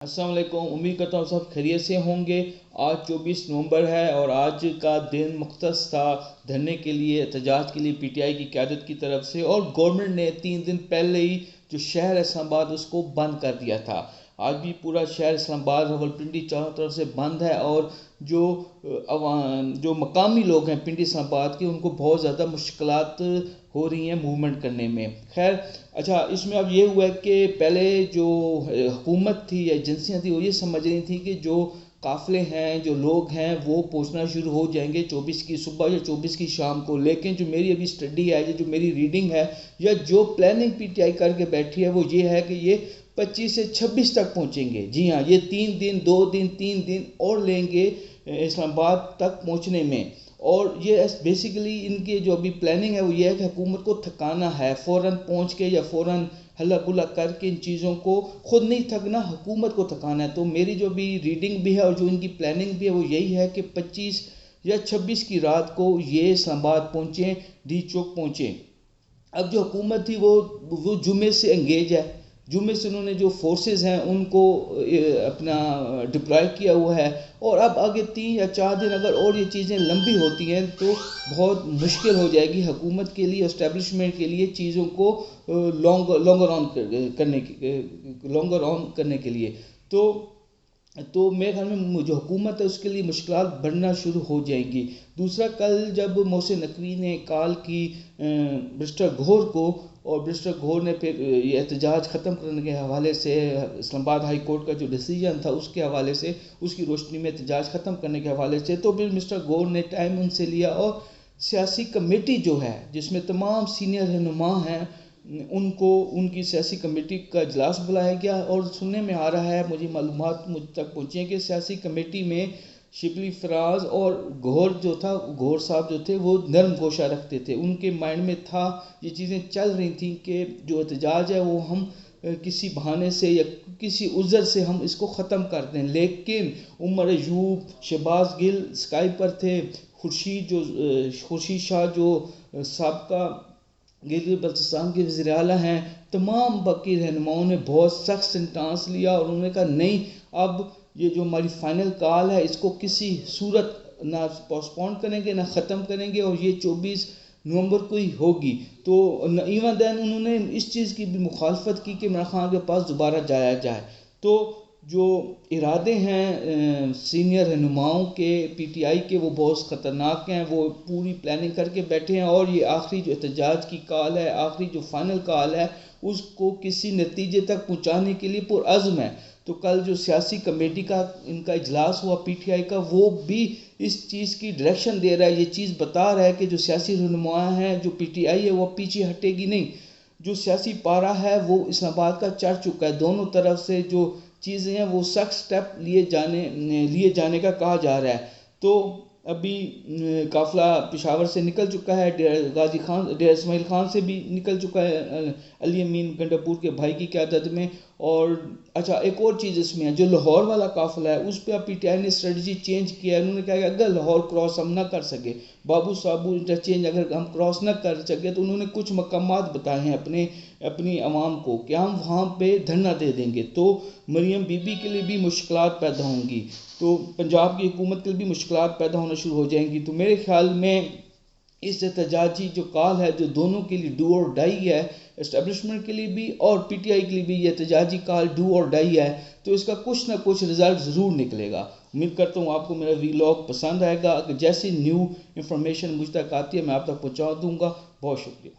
अस्सलाम वालेकुम। उम्मीद करता हूँ सब खैरियत से होंगे। आज 24 नवंबर है और आज का दिन मुख्तस था धरने के लिए, एहतजाज के लिए पीटीआई की क़यादत की तरफ से। और गवर्नमेंट ने 3 दिन पहले ही जो शहर इस्लामाबाद उसको बंद कर दिया था। आज भी पूरा शहर इस्लामाबाद, रावलपिंडी चारों तरफ से बंद है और जो मकामी लोग हैं पिंडी इस्लामाबाद के, उनको बहुत ज़्यादा मुश्किलात हो रही हैं मूवमेंट करने में। खैर अच्छा, इसमें अब ये हुआ है कि पहले जो हुकूमत थी या एजेंसियाँ थी वो ये समझ रही थी कि जो काफ़िले हैं, जो लोग हैं, वो पहुंचना शुरू हो जाएंगे 24 की सुबह या 24 की शाम को। लेकिन जो मेरी अभी स्टडी है, जो मेरी रीडिंग है या जो प्लानिंग पीटीआई करके बैठी है, वो ये है कि ये 25 से 26 तक पहुंचेंगे। जी हाँ, ये 3 दिन 2 दिन 3 दिन और लेंगे इस्लामाबाद तक पहुंचने में। और ये बेसिकली इनकी जो अभी प्लानिंग है वो ये है कि हुकूमत को थकाना है, फ़ौरन पहुंच के या फ़ौरन हल्ला गुल्ला करके इन चीज़ों को खुद नहीं थकना, हुकूमत को थकाना है। तो मेरी जो भी रीडिंग भी है और जो इनकी प्लानिंग भी है वो यही है कि 25 या 26 की रात को ये इस्लामाबाद पहुँचें, डी चौक पहुँचें। अब जो हुकूमत थी वो जुमे से एंगेज है। जुमे से उन्होंने जो फोर्सेस हैं उनको अपना डिप्लॉय किया हुआ है। और अब आगे 3 या 4 दिन अगर और ये चीज़ें लंबी होती हैं तो बहुत मुश्किल हो जाएगी हुकूमत के लिए, इस्टेब्लिशमेंट के लिए चीज़ों को लॉन्गर ऑन करने के लिए। तो मेरे ख्याल में जो हुकूमत है उसके लिए मुश्किलात बढ़ना शुरू हो जाएंगी। दूसरा, कल जब मोहसिन नकवी ने कॉल की मिस्टर घोर को, और मिस्टर घोर ने फिर ये एहतजाज ख़त्म करने के हवाले से इस्लामाबाद हाई कोर्ट का जो डिसीजन था उसके हवाले से, उसकी रोशनी में एहतजाज ख़त्म करने के हवाले से, तो फिर मिस्टर घोर ने टाइम उनसे लिया और सियासी कमेटी जो है जिसमें तमाम सीनियर रहनुमा हैं उनको, उनकी सियासी कमेटी का इजलास बुलाया गया। और सुनने में आ रहा है, मुझे मालूमात मुझ तक पहुँची है कि सियासी कमेटी में शिबली फराज और घोर साहब जो थे वो नरम गोशा रखते थे। उनके माइंड में था, ये चीज़ें चल रही थी कि जो एहतजाज है वो हम किसी बहाने से या किसी उज़र से हम इसको ख़त्म कर दें। लेकिन उमर अयूब, शहबाज गिल स्काई पर थे, खुर्शीद शाह जो सबका गिलगित बल्तिस्तान के वज़ीर आला हैं, तमाम बाकी रहनुमाओं ने बहुत सख्त स्टांस लिया और उन्होंने कहा नहीं, अब ये जो हमारी फाइनल कॉल है इसको किसी सूरत ना पोस्टपोन करेंगे ना ख़त्म करेंगे और ये 24 नवंबर को ही होगी। तो इवन दैन उन्होंने इस चीज़ की भी मुखालफत की कि इमरान खान के पास दोबारा जाया जाए। तो जो इरादे हैं सीनियर रहनुमाओं के पीटीआई के वो बहुत ख़तरनाक हैं। वो पूरी प्लानिंग करके बैठे हैं और ये आखिरी जो एहतजाज की कॉल है, आखिरी जो फाइनल कॉल है, उसको किसी नतीजे तक पहुंचाने के लिए पुरअज़्म है। तो कल जो सियासी कमेटी का इनका इजलास हुआ पीटीआई का, वो भी इस चीज़ की डायरेक्शन दे रहा है, ये चीज़ बता रहा है कि जो सियासी रहनुमा हैं, जो पीटीआई है, वो पीछे हटेगी नहीं। जो सियासी पारा है वो इस्लामाबाद का चढ़ चुका है। दोनों तरफ से जो चीज़ें हैं वो सख्त स्टेप लिए जाने का कहा जा रहा है। तो अभी काफ़िला पेशावर से निकल चुका है, गाजी खान, डेरा इस्माइल खान से भी निकल चुका है अली अमीन गंडापुर के भाई की क़यादत में। और अच्छा, एक और चीज़ इसमें है, जो लाहौर वाला काफ़िला है उस पर अब पीटीआई ने स्ट्रेटजी चेंज किया है। उन्होंने कहा कि अगर लाहौर क्रॉस हम ना कर सके, बाबू साबू इंटरचेंज अगर हम क्रॉस ना कर सके, तो उन्होंने कुछ मकामात बताए हैं अपनी आवाम को कि हम वहाँ पे धरना दे देंगे। तो मरियम बीबी के लिए भी मुश्किलात पैदा होंगी, तो पंजाब की हुकूमत के लिए भी मुश्किलात पैदा होना शुरू हो जाएंगी। तो मेरे ख्याल में इस एहतजाजी जो कॉल है, जो दोनों के लिए डू और डाई है, इस्टेब्लिशमेंट के लिए भी और पीटीआई के लिए भी, ये एहतजाजी कॉल डू और डाई है। तो इसका कुछ ना कुछ रिजल्ट ज़रूर निकलेगा। उम्मीद करता हूँ आपको मेरा वीलॉग पसंद आएगा। अगर जैसी न्यू इन्फॉर्मेशन मुझ तक आती है मैं आप तक पहुँचा दूँगा। बहुत शुक्रिया।